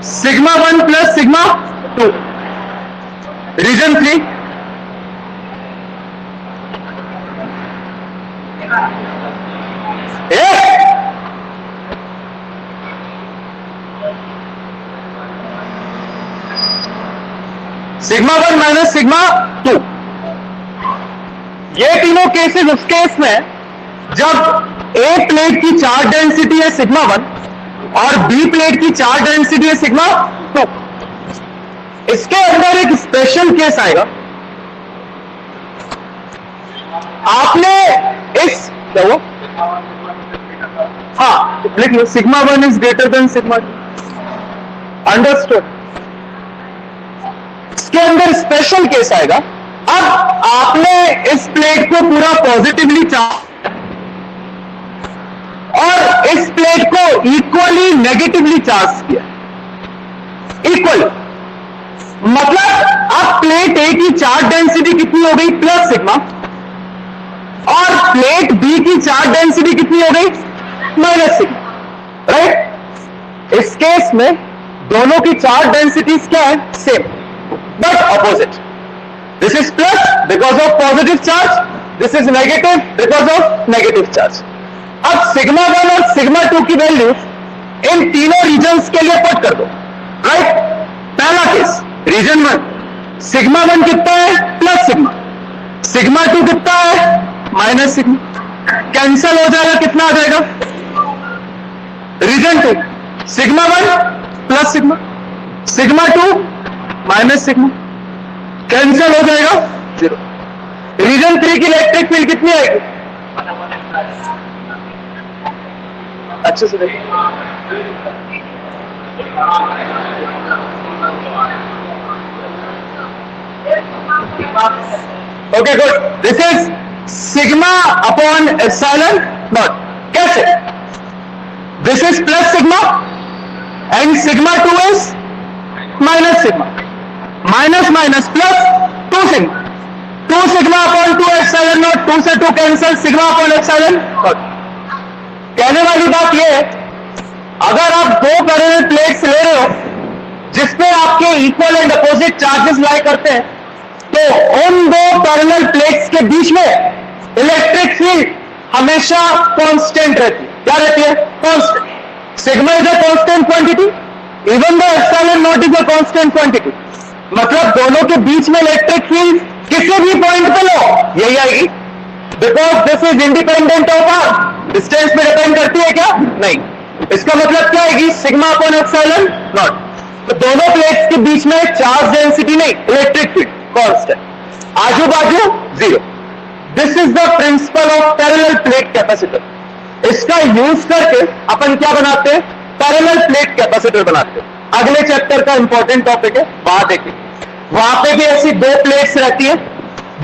Sigma 1 plus sigma 2, region 3 sigma 1 minus sigma 2। ये तीनों cases उस केस में जब ए प्लेट की चार्ज डेंसिटी है सिग्मा 1 और बी प्लेट की चार्ज डेंसिटी है सिग्मा 2। इसके अंदर एक स्पेशल केस आएगा। आपने इस क्या हाँ लिख लो, sigma 1 is greater than sigma 2, understood. इसके अंदर स्पेशल केस आएगा। अब आपने इस प्लेट को पूरा पॉजिटिवली चार्ज और इस प्लेट को इक्वली नेगेटिवली चार्ज किया, इक्वली। मतलब अब प्लेट ए की चार्ज डेंसिटी कितनी हो गई, प्लस सिग्मा, और प्लेट बी की चार्ज डेंसिटी कितनी हो गई, माइनस सिग्मा, राइट। इस केस में दोनों की चार्ज डेंसिटीज क्या है, same but opposite. This is plus because of positive charge, this is negative because of negative charge. अब सिग्मा 1 और सिग्मा 2 की वैल्यू इन तीनों रीजन्स के लिए पुट कर दो, राइट। पहला केस रीजन 1, सिग्मा 1 कितना है, प्लस सिग्मा, सिग्मा 2 कितना है, माइनस सिग्मा। कैंसल हो जाएगा, कितना आ जाएगा, region 2 sigma 1 plus sigma, sigma 2 minus sigma, cancel हो जाएगा 0। रीजन 3 की इलेक्ट्रिक फील्ड कितनी आएगी, अच्छे से देखिए, okay good. This is sigma upon epsilon not. कैसे, this is plus sigma and sigma 2 is minus sigma, minus minus plus 2 sigma, 2 sigma upon 2 epsilon not, 2 से 2 cancel, sigma upon epsilon not. कहने वाली बात यह है, अगर आप दो पैरेलल प्लेट्स ले रहे हो जिसपे आपके इक्वल एंड अपोजिट चार्जेस लाई करते हैं, तो उन दो पैरेलल प्लेट्स के बीच में इलेक्ट्रिक फील्ड हमेशा कांस्टेंट रहती है। क्या रहती है, constant. Sigma is a constant quantity, even the epsilon not is a constant quantity. मतलब दोनों के बीच में इलेक्ट्रिक फील्ड किसी भी पॉइंट पे लो यही आएगी, because this is independent of r. Distance पे डिपेंड करती है क्या, नहीं। इसका मतलब क्या आएगी, सिग्मा अपॉन एप्सिलॉन नॉट। तो दोनों प्लेट्स के बीच में चार्ज डेंसिटी नहीं, इलेक्ट्रिक फील्ड कांस्टेंट, आजू बाजू 0। This is the principle of parallel plate capacitor. इसका यूज करके अपन क्या बनाते हैं, पैरेलल प्लेट कैपेसिटर बनाते हैं। अगले चैप्टर का इंपॉर्टेंट टॉपिक है, वहां देखिए। वहां पे भी ऐसी दो प्लेट्स रहती है,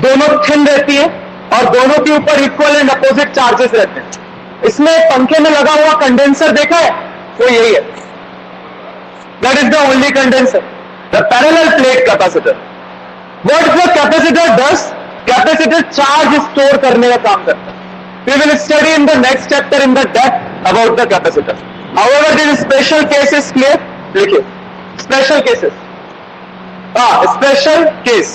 दोनों थिन रहती है और दोनों के ऊपर इक्वल एंड अपोजिट चार्जेस रहते हैं। इसमें पंखे में लगा हुआ कंडेंसर देखा है, वो यही है, that is the only condenser, the parallel plate capacitor. What the capacitor does, capacitor charge store करने का काम करता है। We will study in the next chapter in the depth about the capacitor. However this special cases clear, लिखिए special cases, special case.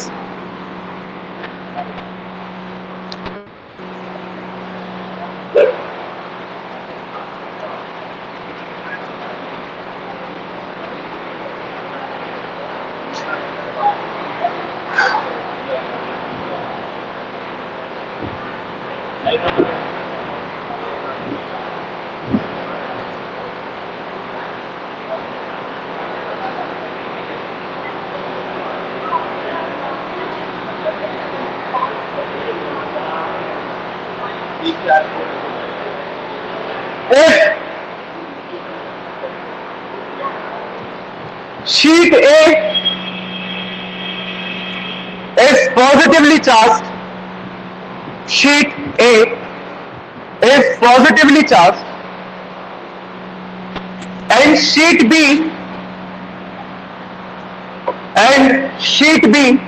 Sheet A is positively charged. Sheet A is positively charged, and sheet B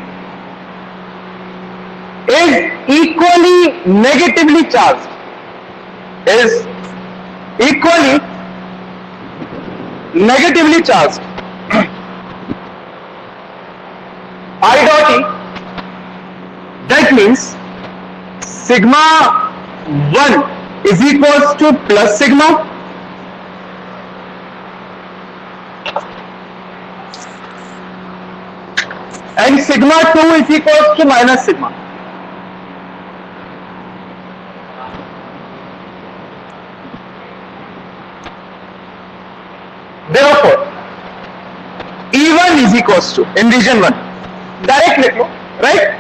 is equally negatively charged. Is equally negatively charged. I dot E, that means sigma 1 is equals to plus sigma, and sigma 2 is equals to minus sigma. Therefore, E1 is equals to, in region 1, direct लिख लो, right?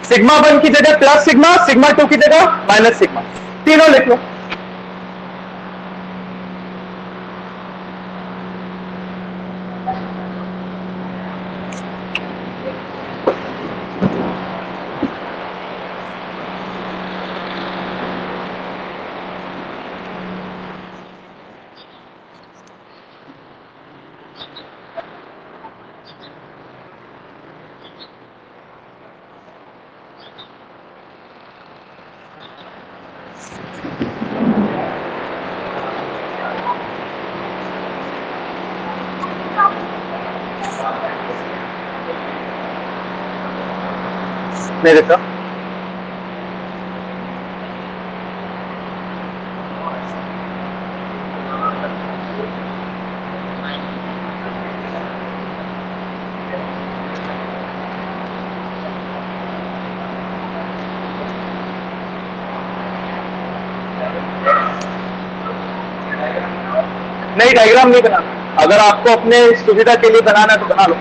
Sigma 1 की जगह plus sigma, sigma 2 की जगह minus sigma, तीनों लिख लो. नहीं देता. नहीं, डायग्राम नहीं बनाना. अगर आपको अपने सुविधा के लिए बनाना है तो बना लो.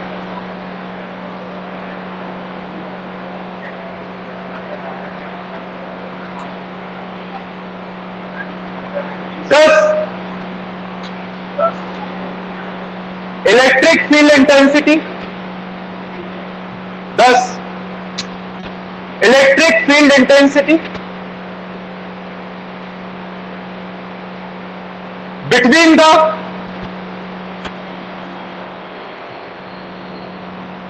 Electric field intensity 10, electric field intensity between the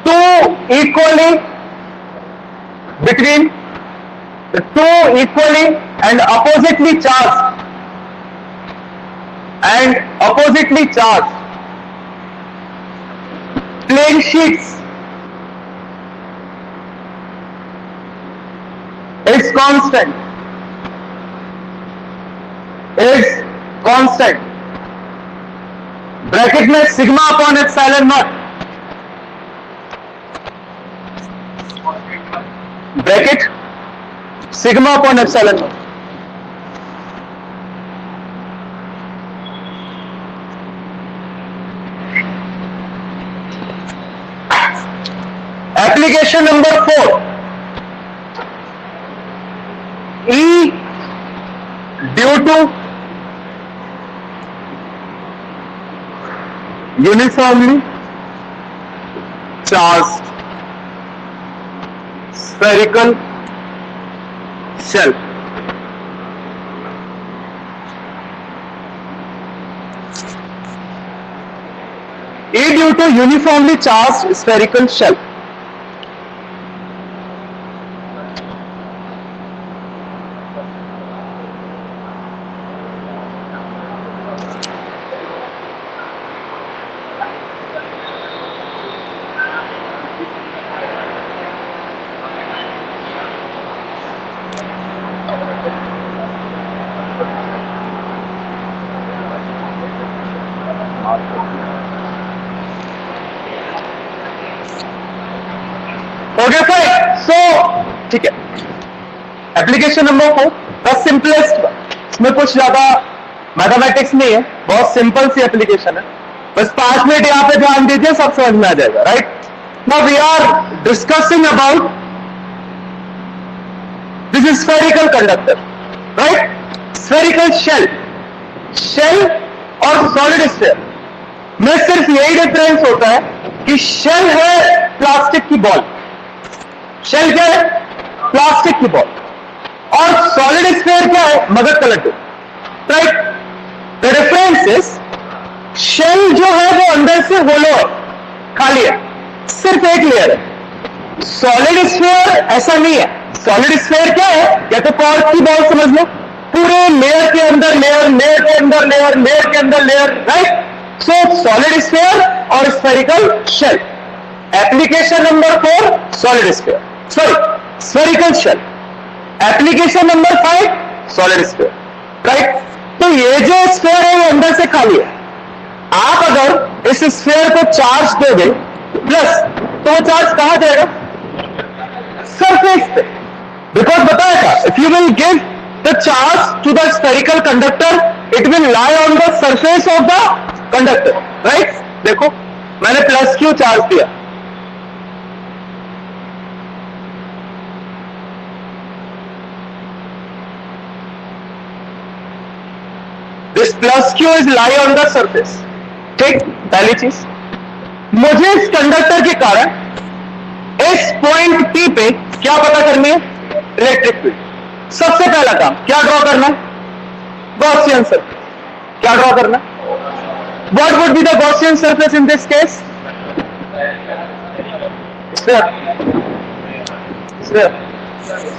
two equally and oppositely charged plane sheets is constant. Bracket में sigma upon epsilon not, bracket sigma upon epsilon not. Application number 4, E due to uniformly charged spherical shell. E due to uniformly charged spherical shell. Okay fine. So ठीक है, application number 4 the simplest. इसमें कुछ ज्यादा mathematics नहीं है, बहुत simple सी application है. बस 5 मिनट यहां पे ध्यान दीजिए, सब समझ में आ जाएगा. Right now we are discussing about this is spherical conductor. Right, spherical shell और सॉलिड स्फीयर में सिर्फ यही डिफरेंस होता है कि शेल है प्लास्टिक की बॉल. शेल क्या है? प्लास्टिक की बॉल. और सॉलिड स्फीयर क्या है? मगध का laddu. Right, the difference is shell जो है वो अंदर से होलो है, खाली है, सिर्फ एक लेयर है. सॉलिड स्फीयर ऐसा नहीं है. सॉलिड स्फीयर क्या है? या तो कॉर्क की बॉल समझ लो, पूरे लेयर के अंदर लेयर, लेयर के अंदर लेयर, लेयर के अंदर layer. Right, so solid sphere और spherical shell. Application number 4 solid sphere, sorry spherical shell. Application number 5 solid sphere. Right. तो ये जो स्फीयर है ये अंदर से खाली है. आप अगर इस स्फीयर को चार्ज दोगे प्लस, तो वो चार्ज कहां जाएगा? सरफेस पे. बिकॉज बताया था, if you will give the charge to the spherical conductor, it will lie on the surface of the conductor. Right. देखो मैंने प्लस क्यू चार्ज दिया. This plus q is lie on the surface. ठीक. पहली चीज, मुझे इस conductor के कारण इस पॉइंट P पे क्या पता करनी है? Electric field. सबसे पहला काम क्या ड्रॉ करना है? Gaussian surface. क्या ड्रॉ करना? What would be the Gaussian surface in this case? Sphere. Sphere.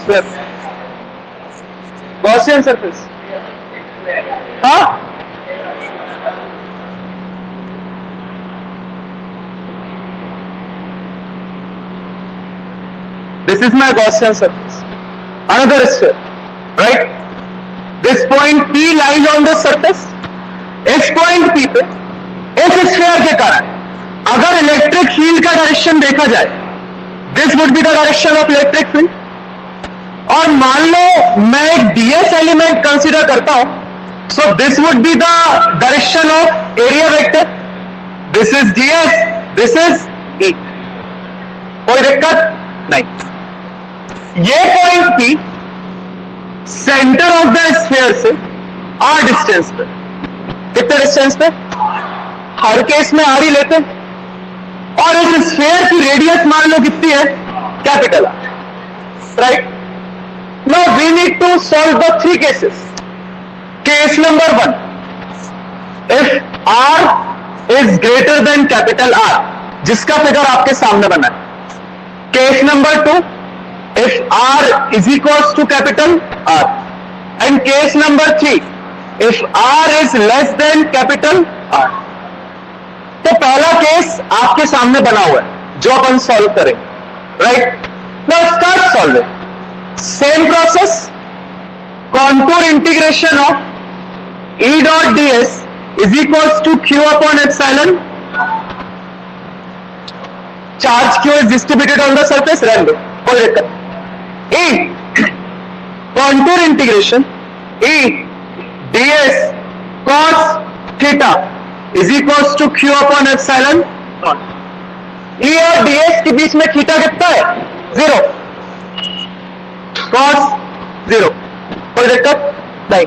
Sphere. Gaussian surface. हाँ, this is my Gaussian surface. Another sphere, right? This point P lies on the surface. इस point P पे इस sphere के कारण अगर electric field का direction देखा जाए, this would be the direction of electric field. और मान लो मैं एक ds एलिमेंट कंसीडर करता हूं, so this would be the direction of area vector. This is ds, this is E. कोई दिक्कत नहीं. ये point P centre of the sphere से r डिस्टेंस पे. कितने डिस्टेंस पे? हर केस में r ही लेते. और इस स्फीयर की रेडियस मान लो कितनी है? Capital R. Right. Now we need to solve the 3 cases. Case number 1, if r is greater than capital R, जिसका फिगर आपके सामने बना है. Case number 2, if r is equals to capital R. And case number 3, if r is less than capital R. तो पहला case आपके सामने बना हुआ है जो अपन सॉल्व करेंगे. Right. Now start solving. Same process. Contour integration of E dot ds is equals to q upon epsilon. Charge q is distributed on the surface. रहने दो, कोई दिक्कत. E contour integration E ds cos theta is equals to q upon epsilon naught. E और ds के बीच में theta कितना है? 0. cos 0. कोई दिक्कत नहीं.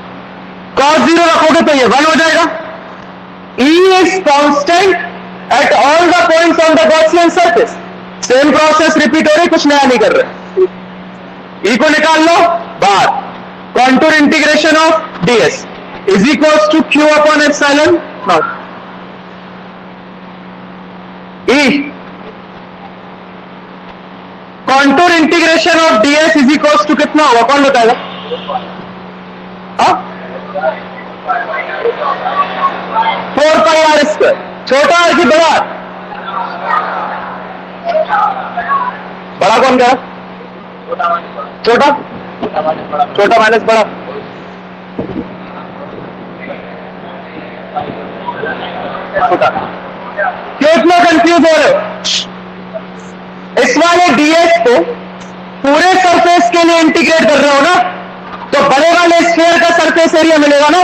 cos 0 रखोगे तो ये 1 हो जाएगा. E is constant at all the points on the Gaussian surface. Same process repeat हो रही, कुछ नया नहीं कर रहे. E को निकाल लो बाहर. Contour integration of ds is equals to q upon epsilon naught. E contour integration of ds is equals to कितना होगा? कौन बताएगा? हाँ, 4 पाई r स्क्वायर. छोटा r की बड़ा? बड़ा कौन कह रहा? छोटा. छोटा माइनस बड़ा. छोटा. क्यों इतना कंफ्यूज हो रहे हो? इस वाले ds को पूरे सरफेस के लिए इंटीग्रेट कर रहे हो ना, तो बड़े वाले स्फीयर का सरफेस एरिया मिलेगा ना.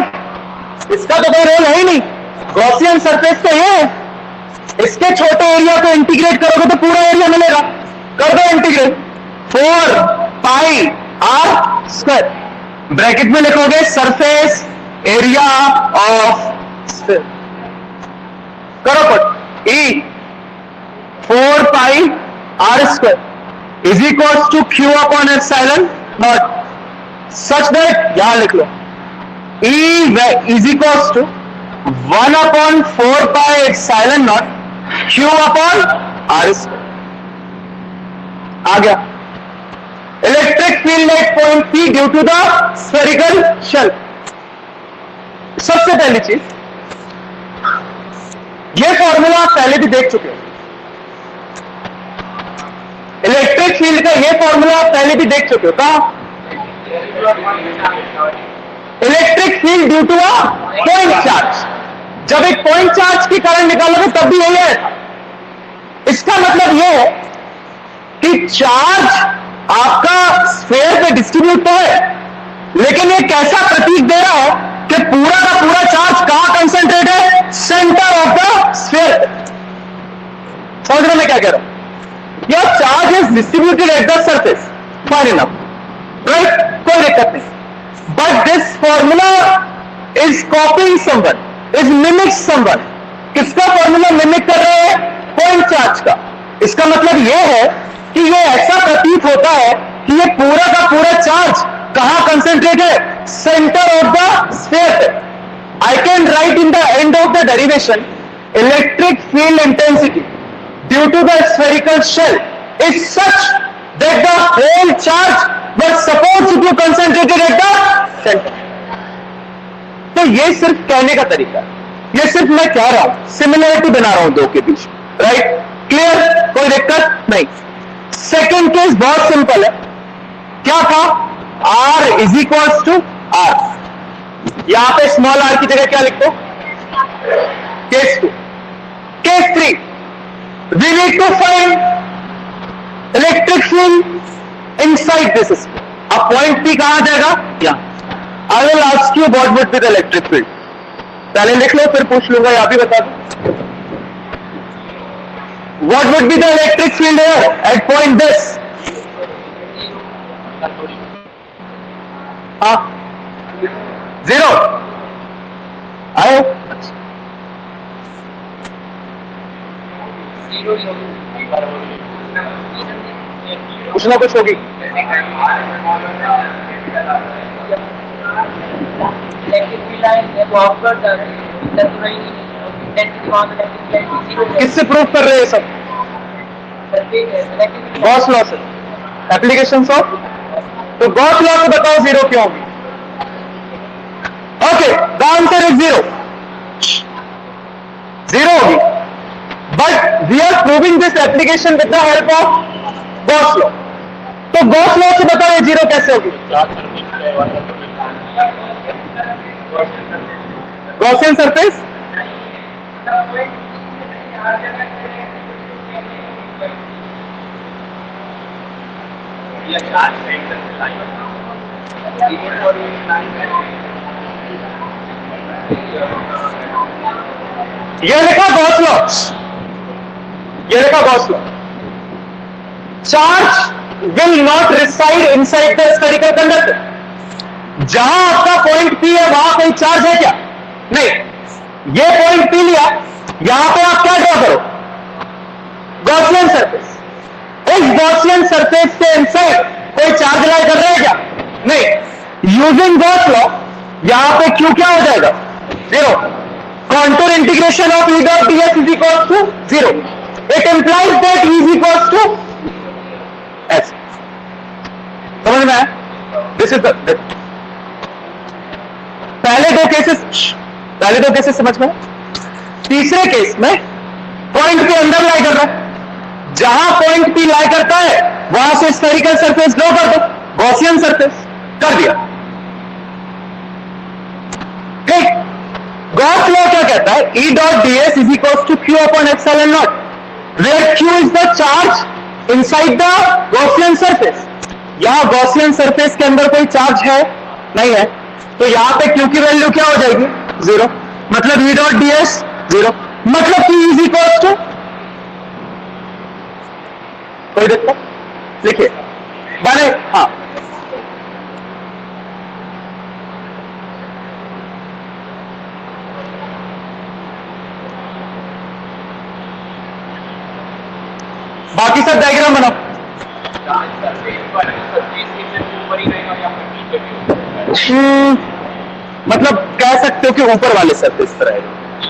इसका तो कोई रोल है ही नहीं. गॉसियन सरफेस तो ये है. इसके छोटे एरिया को इंटीग्रेट करोगे तो पूरा एरिया मिलेगा. कर दो integrate. 4 pi r square. Bracket में लिखोगे सरफेस एरिया ऑफ स्फीयर. करो पट. E 4 pi r square is equals to q upon epsilon not. Such that यहां लिख लो E is equals to 1 upon 4 pi epsilon not q upon r square. आ गया. Electric field at point P due to the spherical shell. सबसे पहली चीज ये formula आप पहले भी देख चुके हो, इलेक्ट्रिक फील्ड का ये फॉर्मूला आप पहले भी देख चुके हो। कहा electric field due to a point charge. जब एक पॉइंट चार्ज की करंट निकालोगे तब भी यही है। इसका मतलब यह है कि चार्ज आपका स्फीयर पे डिस्ट्रीब्यूट तो है, लेकिन ये कैसा प्रतीक दे रहा है कि पूरा का पूरा चार्ज कहां कंसेंट्रेट है? Centre of the sphere. समझ रहे मैं क्या कह रहा हूं? Your charge is distributed at the surface. Fine enough, right? कोई दिक्कत नहीं। But this formula is copying someone, is mimics someone. किसका फॉर्मूला मिमिक कर रहे हैं? पॉइंट चार्ज का। इसका मतलब यह है कि ये ऐसा प्रतीत होता है कि ये पूरा का पूरा चार्ज कहां कंसेंट्रेट है? Centre of the sphere. I can write in the end of the derivation electric field intensity due to the spherical shell is such that the whole charge was supposed to be concentrated at the center. तो ये सिर्फ कहने का तरीका है, ये सिर्फ मैं कह रहा हूं, सिमिलरिटी बना रहा हूं दो के बीच। राइट? क्लियर? कोई दिक्कत नहीं। सेकेंड केस बहुत सिंपल है। क्या था? R is equals to R। यहां पे स्मॉल r की जगह क्या लिखो? Case 2। Case 3, we need to find electric field inside this sphere. अब पॉइंट P कहां जाएगा? यहां। I will ask you what would be the electric field. पहले लिख लो, फिर पूछ लूंगा, यहां भी बता दो। What would be the electric field here at point this? हाँ, 0 आयो। कुछ ना कुछ होगी। किससे प्रूव कर रहे हैं सब? गॉस लॉ से, एप्लीकेशन ऑफ। तो गॉस लॉ से बताओ 0 क्यों होगी? Okay, the answer is 0। 0 होगी। But we are proving this application with the help of Gauss law. तो Gauss law से बताओ ये 0 कैसे होगी? Gaussian surface? ये लिखा Gauss law, ये लिखा Gauss law। Charge will not reside inside the spherical conductor. जहां आपका पॉइंट P है वहां कोई चार्ज है क्या? नहीं। ये पॉइंट P लिया, यहां पे आप क्या ड्रॉ करो? Gaussian surface. इस गॉसियन सरफेस के इनसाइड कोई चार्ज लाई कर रहा है क्या? नहीं। यूजिंग गॉस लॉ यहां पे Q क्या हो जाएगा? 0। Contour integration of E dot ds is equals to 0. It implies that E is equals to S. समझ में आया? This is the पहले दो केसेस समझ में। तीसरे केस में पॉइंट पे अंदर लाई कर रहा है, जहां पॉइंट P लाई करता है वहां से स्फेरिकल सरफेस ड्रॉ कर दो, गॉसियन सरफेस कर दिया। ठीक। गॉस लॉ क्या कहता है? E dot ds is equals to Q upon epsilon naught, where Q is the charge inside the Gaussian surface. यहां गॉसियन सरफेस के अंदर कोई चार्ज है? नहीं है। तो यहां पे Q की वैल्यू क्या हो जाएगी? 0। मतलब E dot ds 0, मतलब Q is equals to, कोई दिक्कत? लिखिए बने। हाँ, बाकी सब डायग्राम बनाओ। मतलब कह सकते हो कि ऊपर वाले सरफेस पर है।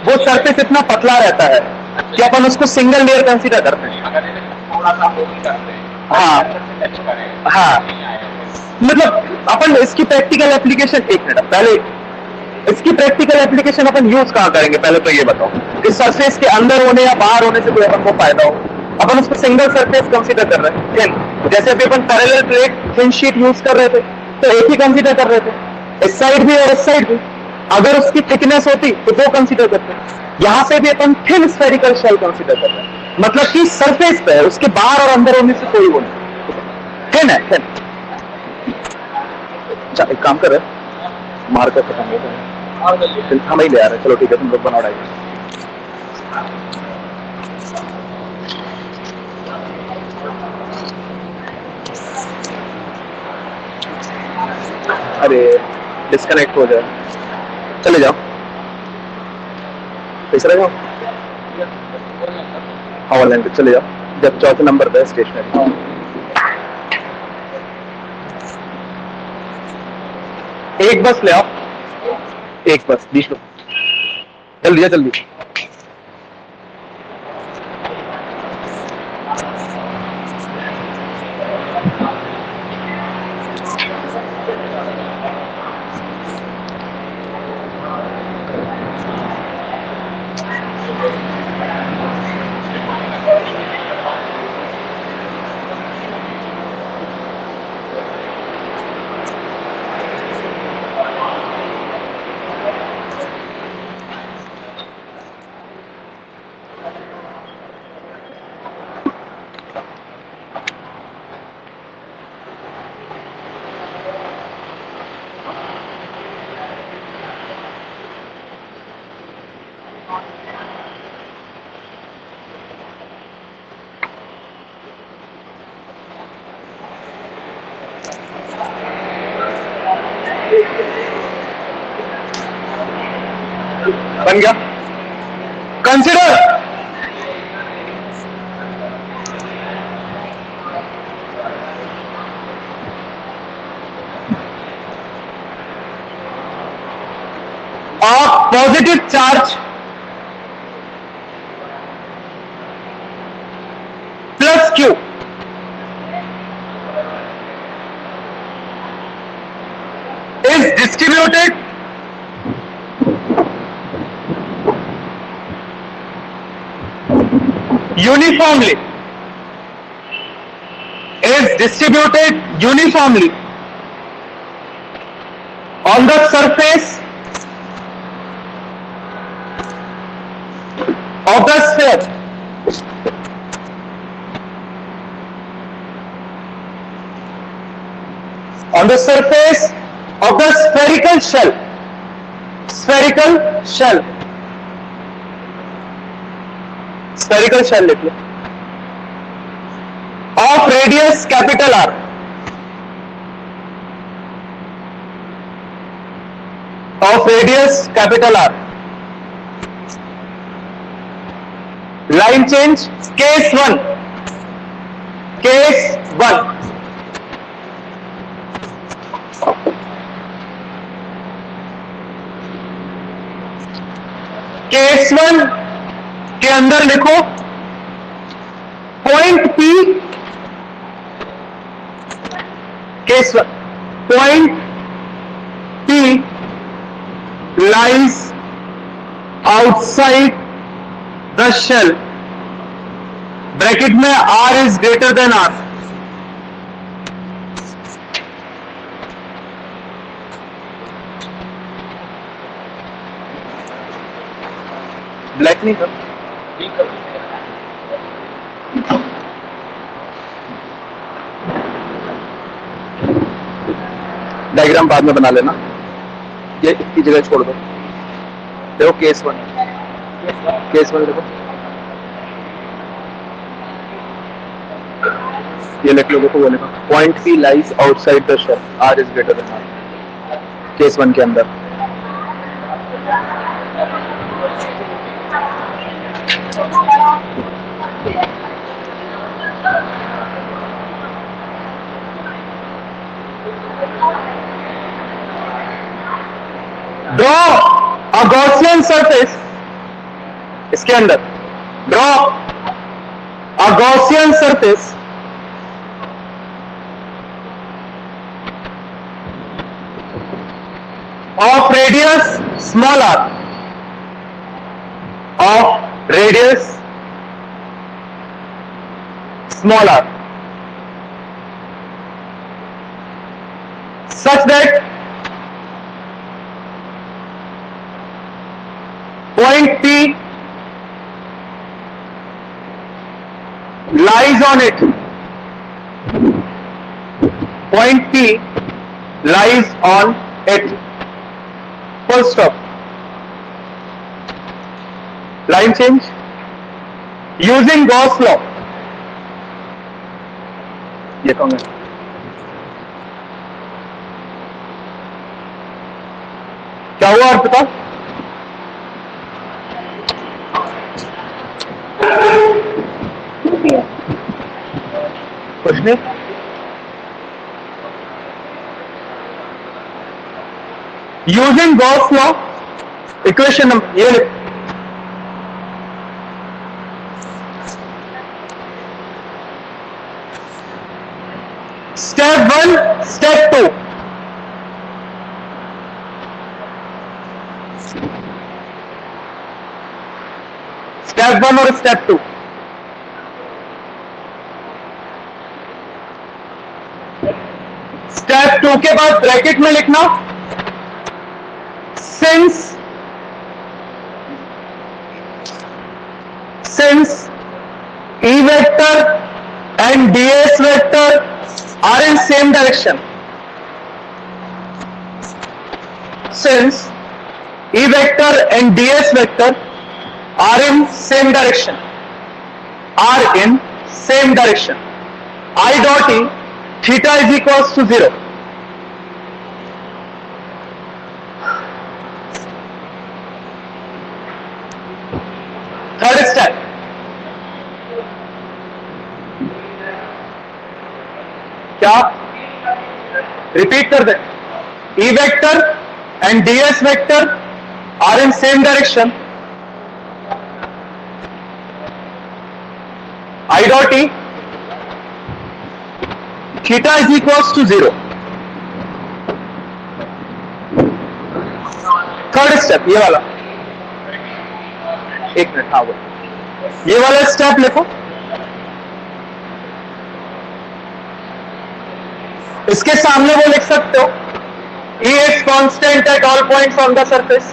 वो सरफेस इतना पतला रहता है कि अपन उसको सिंगल लेयर कंसीडर करते हैं। हाँ हाँ, मतलब अपन इसकी प्रैक्टिकल एप्लीकेशन, एक मिनट पहले इसकी प्रैक्टिकल एप्लीकेशन अपन यूज कहाँ करेंगे, पहले तो ये बताओ। इस सरफेस के अंदर होने या बाहर होने से कोई अपन को फायदा हो। अपन उसको सिंगल सरफेस कंसीडर कर रहे हैं, थिन। जैसे अभी अपन parallel plate thin sheet use कर रहे थे, तो एक ही कंसीडर कर रहे थे, इस साइड भी और इस साइड भी। अगर उसकी थिकनेस होती तो दो कंसीडर करते हैं। यहां से भी अपन थिन स्फेरिकल शेल कंसीडर कर रहे हैं, मतलब कि सरफेस पे है, उसके बाहर और अंदर होने से कोई वो नहीं, थिन है, थिन। अच्छा एक काम कर रहे हैं, मार्कर खत्म हो गया, हम ही ले आ रहे हैं। चलो ठीक है, तुम लोग बनाओ डायग्राम। अरे डिस्कनेक्ट हो जाए, चले जाओ, तीसरा जाओ, हाँ लैंग्वेज चले जाओ, जब चौथे नंबर पे स्टेशनरी। एक बस ले आओ, एक बस बीच लो, जल्दी जा जल्दी। बन गया। Consider positive charge plus q is distributed uniformly, is distributed uniformly on the surface of the sphere, on the surface of the spherical shell, spherical shell, spherical shell लिख लो, of radius capital R, of radius capital R. Line change case 1, case 1, case 1 के अंदर लिखो point P, case 1 point P lies outside the shell, bracket में R is greater than R, black नहीं था, diagram बाद में बना लेना, ये इसकी जगह छोड़ दो। देखो केस 1, केस 1 देखो, ये लिख लो, देखो वो लिखो point P lies outside the shell, R is greater than R, case 1 के अंदर। ड्रॉ अ गॉसियन सरफेस, इसके अंदर draw a Gaussian surface of radius small r, of radius small r, such that point P lies on it. Point P lies on it. Full stop. Line change. Using Gauss law. ये कौन है? क्या हुआ अर्पिता? कुछ नहीं. Using Gauss law, equation number ये लिख. Step 1, step 2. Step 1 और step 2. Step 2 के बाद ब्रैकेट में लिखना since E vector and ds vector are in same direction. Since E vector and ds vector are in same direction. I dot E theta is equals to 0. Third step. क्या? Repeat कर दे. E vector and ds vector are in same direction. I dot E theta is equals to 0. Third step ये वाला. एक minute. हाँ वो ये वाला step लिखो. इसके सामने वो लिख सकते हो E is constant at all points on the surface.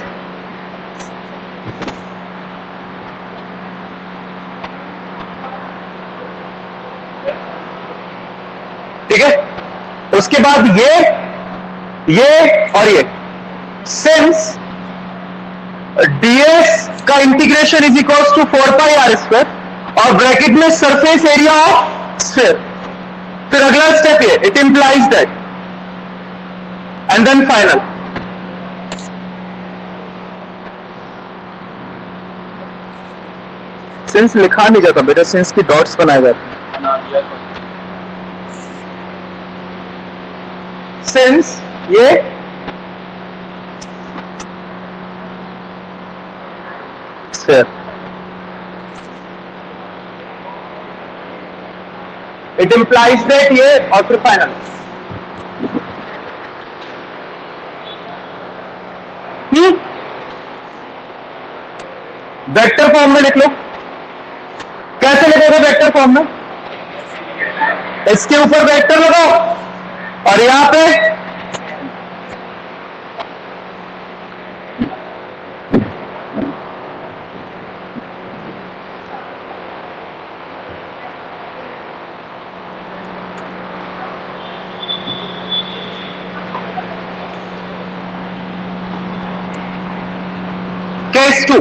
ठीक है. उसके बाद ये और ये since ds का integration is equals to 4 pi r square और ब्रैकेट में सरफेस एरिया ऑफ स्फीयर. फिर अगला स्टेप ये it implies that and then final. Since लिखा नहीं जाता बेटा, सिंस की डॉट्स बनाए जाते. सिंस ये स्फीयर, इट इंप्लाइज दैट ये और फिर फाइनल. वेक्टर फॉर्म में लिख लो. कैसे लिखोगे वेक्टर फॉर्म में? इसके ऊपर वेक्टर लगाओ और यहां पे case 2.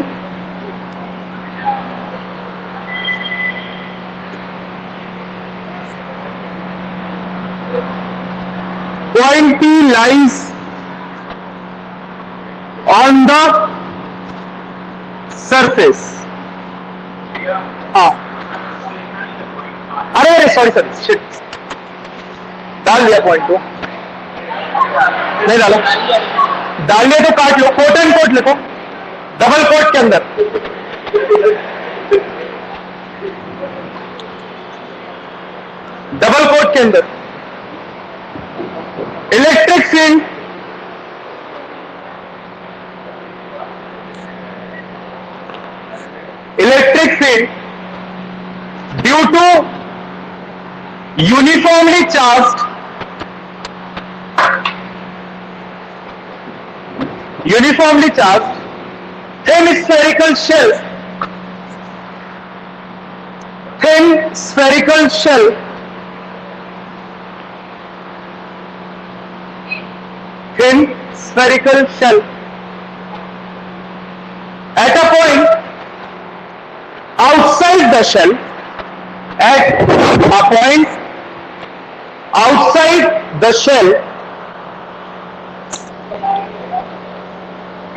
Point P lies on the surface. अरे सॉरी शिट, डाल दिया पॉइंट को. नहीं डालो. डाल दिया तो काट लो. कोट एंड कोट लिखो डबल कोट के अंदर. डबल कोट के अंदर electric field field due to uniformly charged thin spherical shell at a point outside the shell,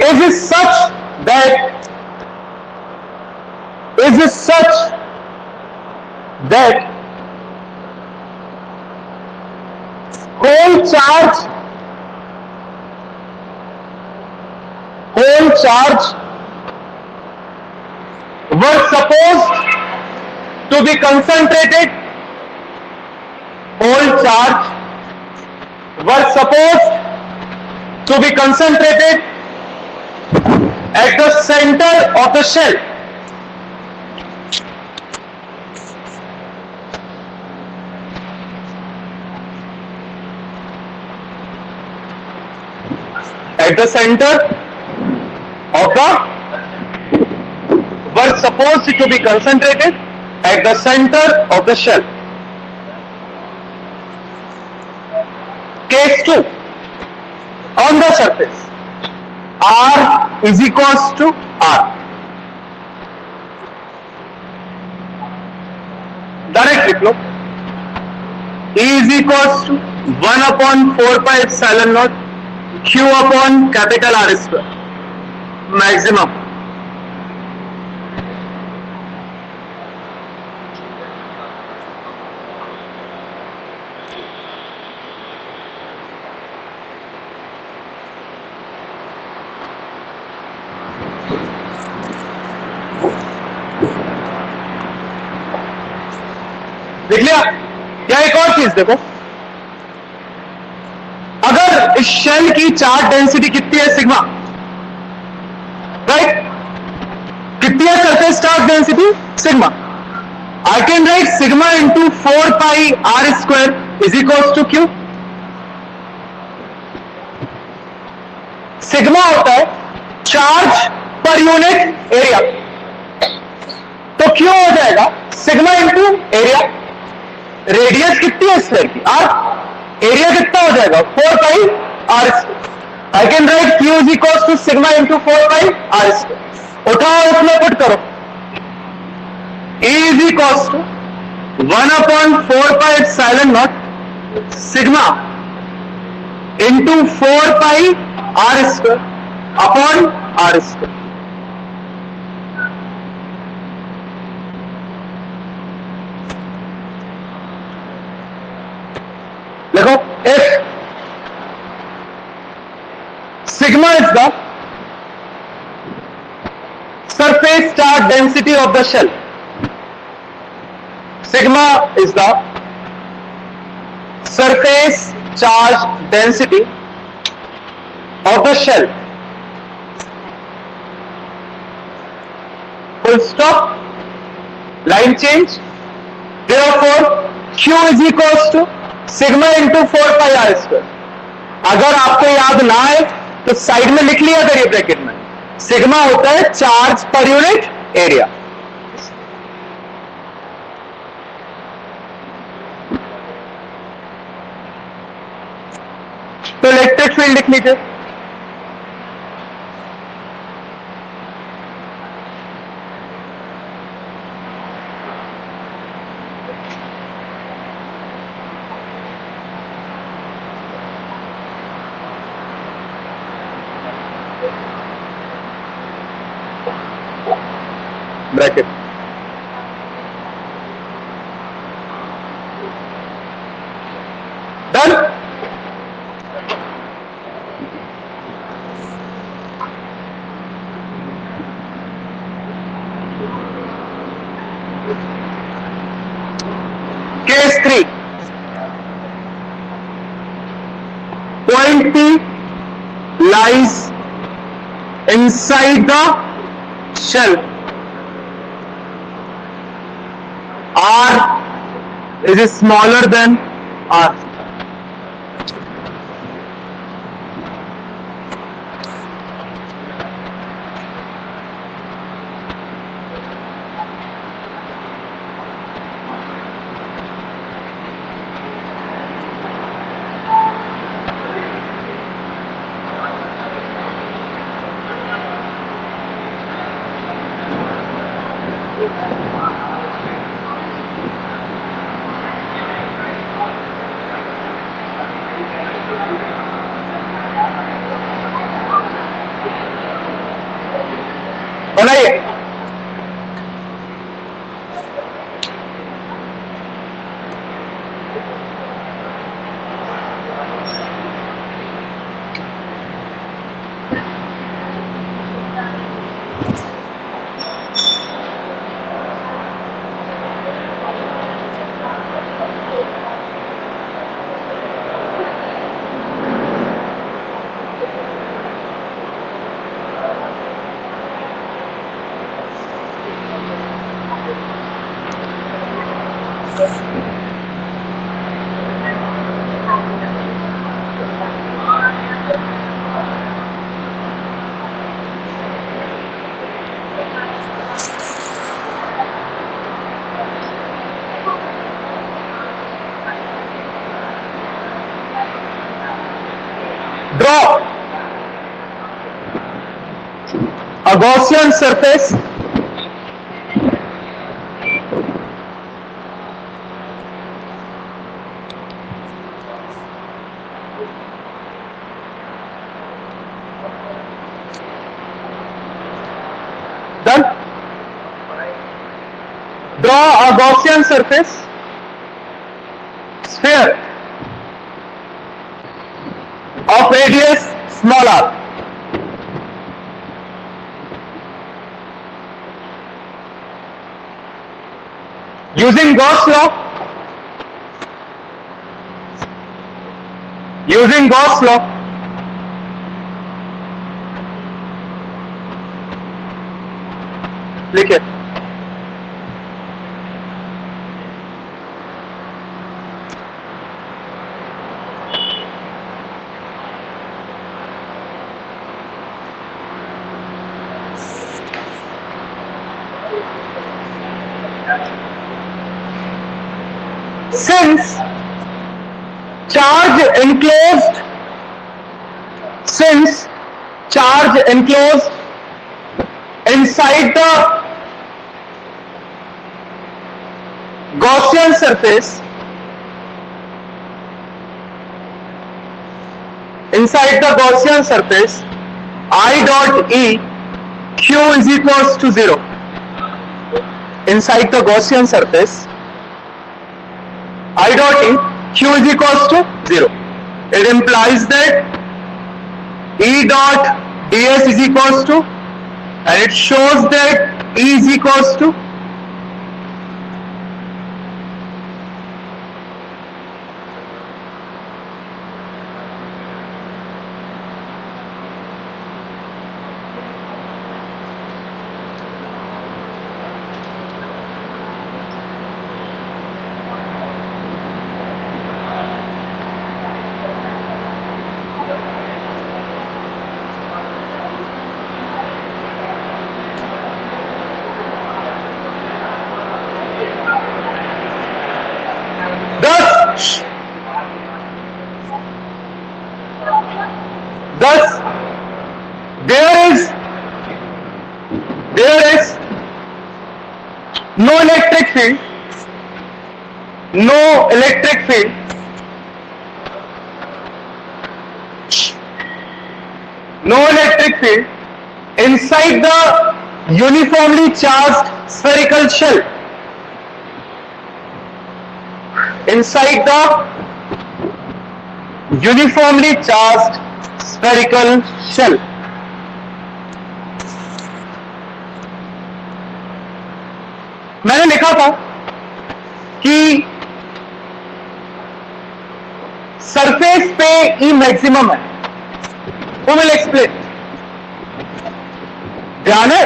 is such that whole charge were supposed to be concentrated at the center of the shell. Were supposed to be concentrated at the center of the shell. Case 2. On the surface, R is equals to R. Direct लिख लो. E is equals to 1 upon 4 pi epsilon naught Q upon capital R square. Maximum. देख लिया क्या? एक और चीज देखो, अगर इस शेल की चार्ज डेंसिटी कितनी है? Sigma, right? कितनी है surface charge density? Sigma. I can write sigma into 4 pi r square is equals to q. Sigma होता है चार्ज पर यूनिट एरिया, तो क्यू हो जाएगा सिग्मा इंटू एरिया. रेडियस कितनी है स्फीयर की? आर. एरिया कितना हो जाएगा? 4 pi r square. I can write q is equals to sigma into 4 pi r square. उठाओ, उसमें पुट करो. E is equals to 1 upon 4 pi epsilon not sigma into 4 pi r square upon r square. देखो, if sigma is the surface charge density of the shell, sigma is the surface charge density of the shell, full stop, line change. Therefore Q is equals to sigma into 4 pi r square. अगर आपको याद ना आए तो side में लिख लिया करिए ब्रैकेट में. सिग्मा होता है चार्ज पर यूनिट एरिया. तो इलेक्ट्रिक फील्ड लिख लीजिए. Bracket. Done. Case 3. Point P lies inside the shell. R is smaller than R. बनाइए। Draw a Gaussian surface done. Draw a Gaussian surface sphere of radius small r. Using Gauss law, लिखिए। Since charge enclosed inside the Gaussian surface, I dot E Q is equals to 0. Inside the Gaussian surface, I dot E Q is equals to 0. It implies that E dot ds is equals to, and it shows that E is equals to thus there is no electric field inside the uniformly charged spherical shell. Inside the uniformly charged spherical shell. मैंने लिखा था कि surface पे E maximum है। Who will explain? ध्यान है,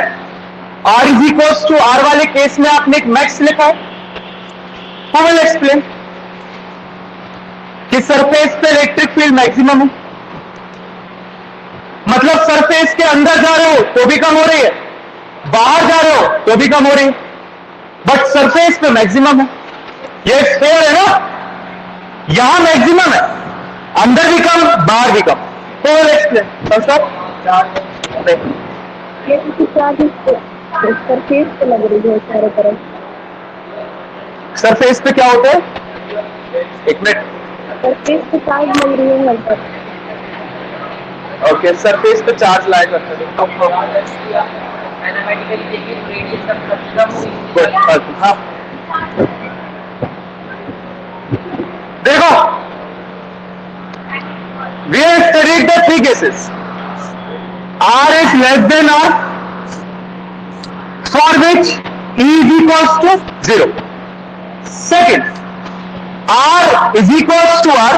R is equals to r वाले case में आपने एक मैक्स लिखा है, Who will explain कि सरफेस पे इलेक्ट्रिक फील्ड मैक्सिमम है, मतलब सरफेस के अंदर जा रहे हो तो भी कम हो रही है, बाहर जा रहे हो तो भी कम हो रही है, बट सरफेस पे मैक्सिमम है। ये स्फीयर है ना, यहां मैक्सिमम है, अंदर भी कम बाहर भी कम। तो विल एक्सप्लेन ये किसी चार्ज सरफेस पे लग रही है चारों तरफ। सरफेस पे क्या होता है, एक मिनट, सरफेस पे चार्ज लग रही है लगभग। ओके, सरफेस पे चार्ज लाया करते हैं। हाँ देखो, we have studied the three cases. R is less than R, for which E is equals to 0. Second, R is equals to R,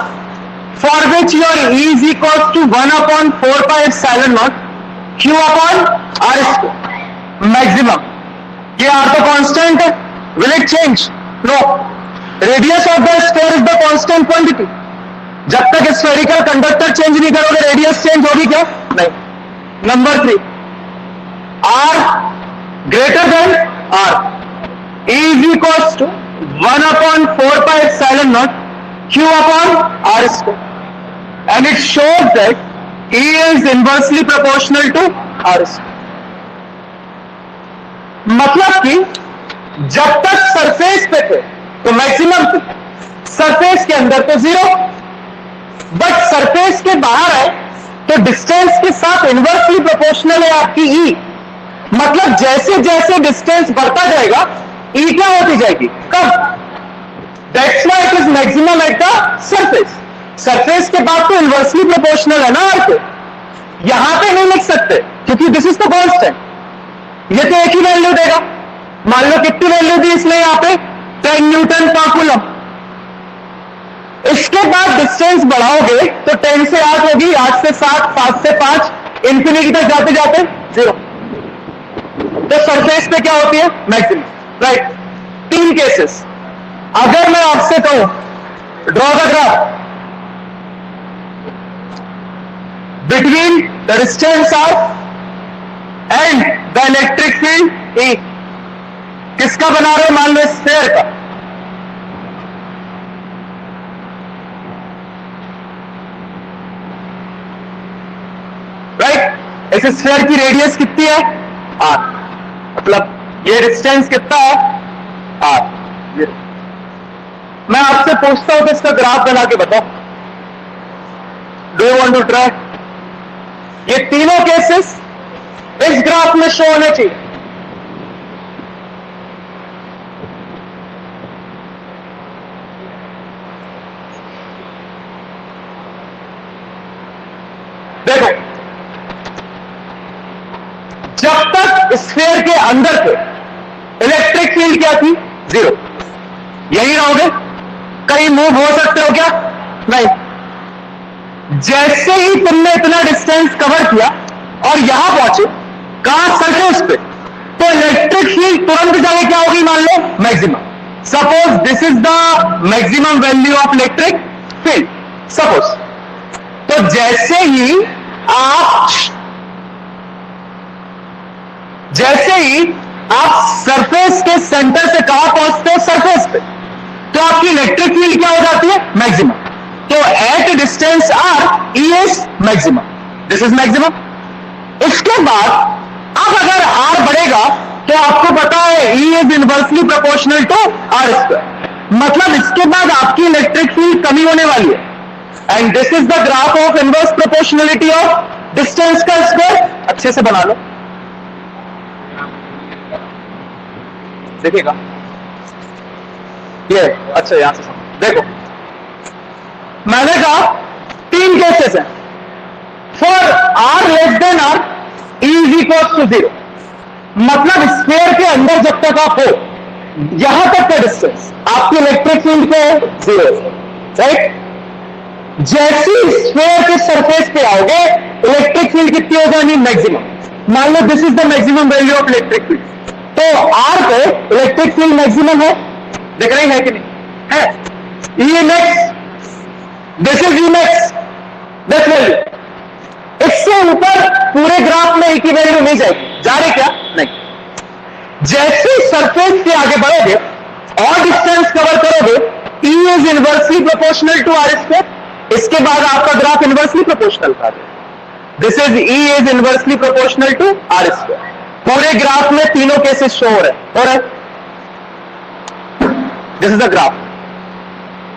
for which your E is equals to 1 upon 4 pi epsilon naught Q upon R square. Maximum. ये R तो constant है. Will it change? No. Radius of the sphere is the constant quantity. जब तक spherical conductor change नहीं करोगे radius change होगी क्या? नहीं। Number 3, R greater than R, E is equals to 1 upon 4 pi epsilon naught Q upon R square, and it shows that E is inversely proportional to R square. मतलब कि जब तक surface पे थे तो मैक्सिमम थी, सरफेस के अंदर तो 0, बट सरफेस के बाहर है तो डिस्टेंस के साथ इनवर्सली प्रोपोर्शनल है आपकी E। मतलब जैसे जैसे डिस्टेंस बढ़ता जाएगा E क्या होती जाएगी, कम। That's why it is maximum at the surface. Surface के बाद तो इनवर्सली प्रोपोर्शनल है ना R के, यहां पे नहीं लिख सकते क्योंकि दिस इज द कांस्टेंट। ये तो एक ही वैल्यू देगा। मान लो कितनी वैल्यू दी इसने यहां पे, 10 न्यूटन पर कूलम। इसके बाद डिस्टेंस बढ़ाओगे तो 10 से 8 होगी, 8 से 7, 5 से 5, इंफिनिटी तक जाते जाते 0। तो सरफेस पे क्या होती है, मैक्सिमम, राइट। 3 केसेस। अगर मैं आपसे कहूं draw the graph between the distance r and the electric field E, किसका बना रहे हो, मान लो स्फीयर का। राइट, इस स्फीयर की रेडियस कितनी है, R, मतलब ये डिस्टेंस कितना है, R। मैं आपसे पूछता हूं कि इसका ग्राफ बना के बताओ। Do you want to try? ये तीनों केसेस इस ग्राफ में शो होने चाहिए। देखो, जब तक स्फीयर के अंदर थे इलेक्ट्रिक फील्ड क्या थी, 0। यही रहोगे, कहीं मूव हो सकते हो क्या, नहीं। जैसे ही तुमने इतना डिस्टेंस कवर किया और यहां पहुंचे, कहां, सरफेस पे, तो इलेक्ट्रिक फील्ड तुरंत जाके क्या होगी, मान लो maximum. Suppose this is the maximum value of electric field, suppose. तो जैसे ही आप सरफेस के सेंटर से कहां पहुंचते हो, सरफेस पे, तो आपकी इलेक्ट्रिक फील्ड क्या हो जाती है, मैक्सिमम। तो at distance R E is maximum, this is maximum. इसके बाद अब अगर R बढ़ेगा तो आपको पता है E is inversely proportional to R square, मतलब इसके बाद आपकी इलेक्ट्रिक फील्ड कमी होने वाली है। And this is the graph of inverse proportionality of distance का स्क्वायर। अच्छे से बना लो, देखिएगा ये, अच्छा यहां से देखो, मैंने कहा 3 केसेस हैं। For R less than R, E is equal to 0, मतलब स्फीयर के अंदर जब तक आप हो, यहां तक का डिस्टेंस आपकी इलेक्ट्रिक फील्ड पे 0, राइट। जैसे स्फीयर के सरफेस पे आओगे इलेक्ट्रिक फील्ड कितनी हो जाएगी, मैक्सिमम। मान लो this is the maximum value of electric field, तो R पे इलेक्ट्रिक फील्ड मैक्सिमम है, दिख रही है कि नहीं, है Emax, this is Emax, this value, इससे ऊपर पूरे ग्राफ में एक ही वैल्यू नहीं जाएगी, जा रही क्या? नहीं। जैसे सरफेस से आगे बढ़ोगे और डिस्टेंस कवर करोगे, E is inversely proportional to r square, इसके बाद आपका ग्राफ इनवर्सली प्रोपोर्शनल का है। This is E is inversely proportional to r square. पूरे ग्राफ में तीनों केसेस शो हो रहे हैं। This is the graph,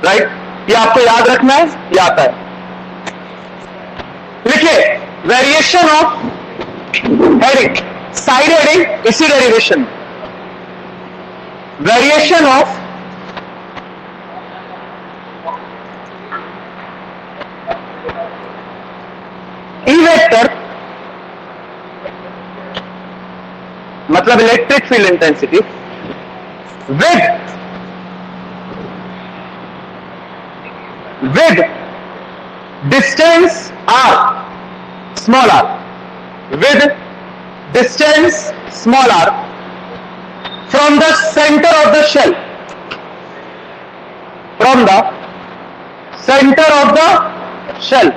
right? ये आपको याद रखना है, ये आता है। लिखिए variation of heading, side heading इसी derivation, variation of E vector मतलब electric field intensity with distance r, small r, with distance small r from the center of the shell, from the center of the shell,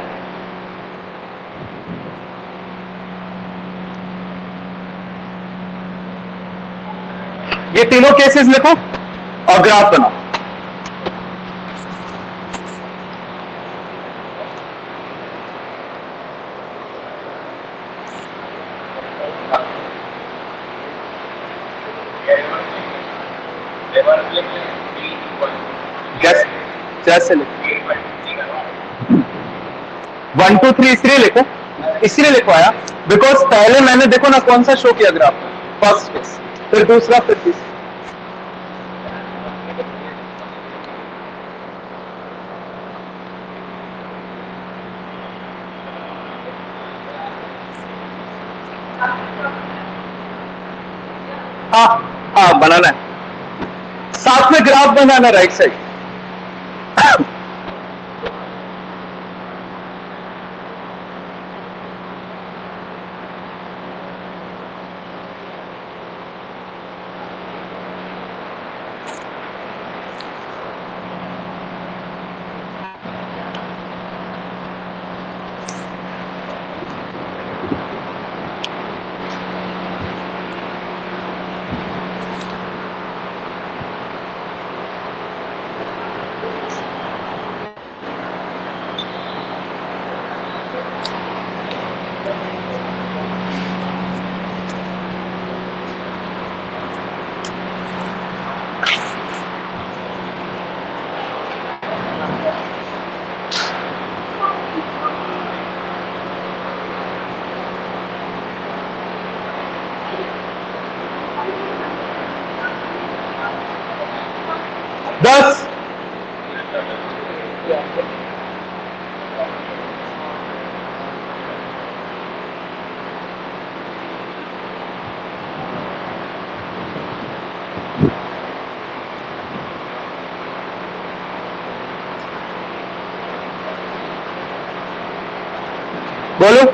ये तीनों cases लिखो और graph बनाओ। कैसे लिखो? 1 2 3 इसलिए लिखो, इसलिए लिखवाया बिकॉज पहले मैंने देखो ना कौन सा शो किया ग्राफ, फर्स्ट केस, फिर दूसरा, फिर तीसरा। हाँ बनाना है, साथ में ग्राफ बनाना राइट साइड। दस बोलो,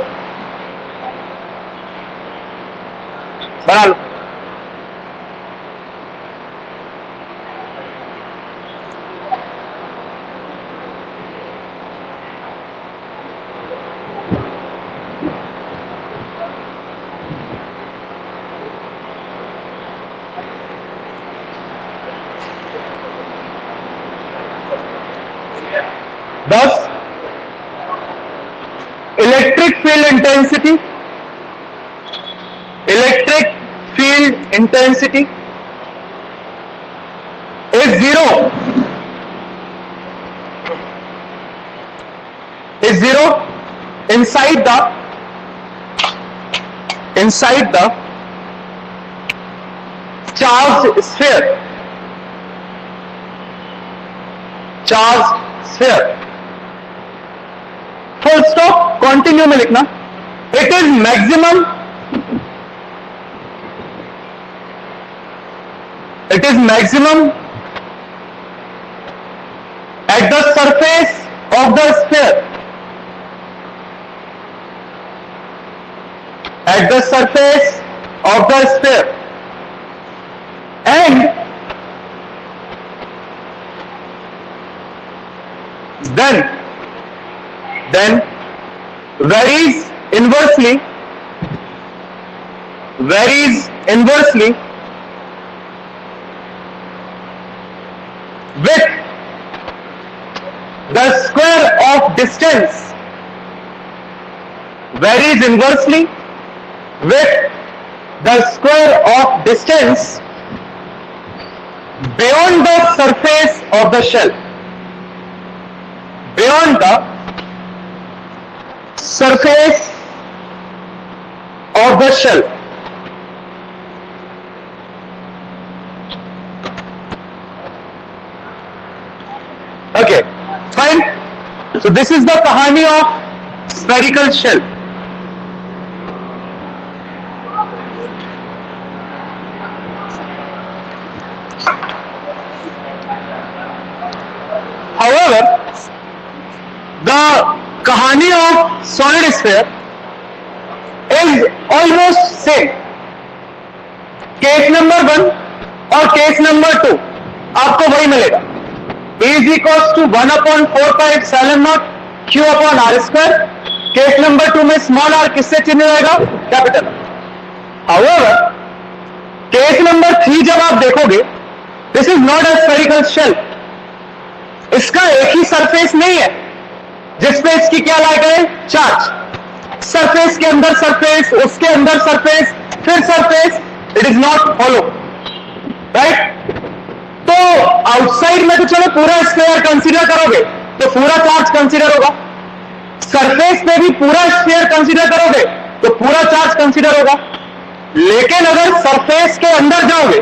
बना लो। दस, electric field intensity, electric field intensity is zero inside the charged sphere, full stop, continue में लिखना। It is maximum, at the surface of the sphere, and then varies inversely with the square of distance, varies inversely with the square of distance beyond the surface of the shell, beyond the surface of the shell. Okay, fine. So this is the kahani of spherical shell. However, the kahani of solid sphere is almost same. Case number 1 और case number 2 आपको वही मिलेगा. E is equals to 1/4 pi epsilon naught Q upon R square. Case number 2 में small r किससे चिन्ह रहेगा? Capital. However, case number 3 जब आप देखोगे, this is not a spherical shell. इसका एक ही सरफेस नहीं है जिसपे इसकी क्या लायक है? चार्ज. सरफेस के अंदर सरफेस, उसके अंदर सरफेस, फिर surface. It is not hollow, right? तो आउटसाइड में तो चलो पूरा स्फीयर कंसीडर करोगे तो पूरा चार्ज कंसीडर होगा. सरफेस पे भी पूरा स्फीयर कंसीडर करोगे तो पूरा चार्ज कंसीडर होगा. लेकिन अगर सरफेस के अंदर जाओगे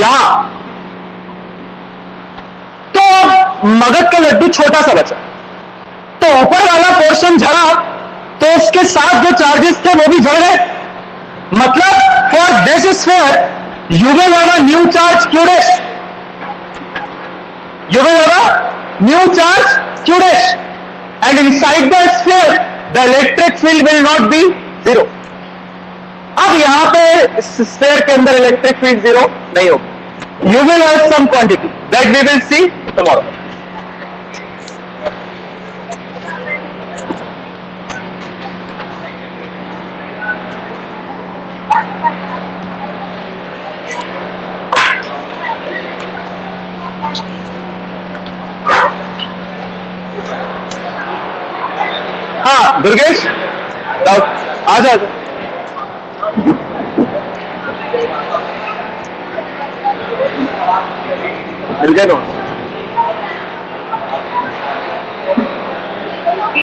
यहां, तो मगध का लड्डू छोटा सा बचा, तो ऊपर वाला पोर्शन झड़ा तो उसके साथ जो चार्जेस थे वो भी झड़ गए. मतलब for this sphere you will have a new charge q dash. You will have a new charge q dash, and inside the sphere the electric field will not be zero. अब यहां पे sphere के अंदर electric field zero नहीं होगा. You will have some quantity that we will see tomorrow. हाँ दुर्गेश, आ जा. मिल गया.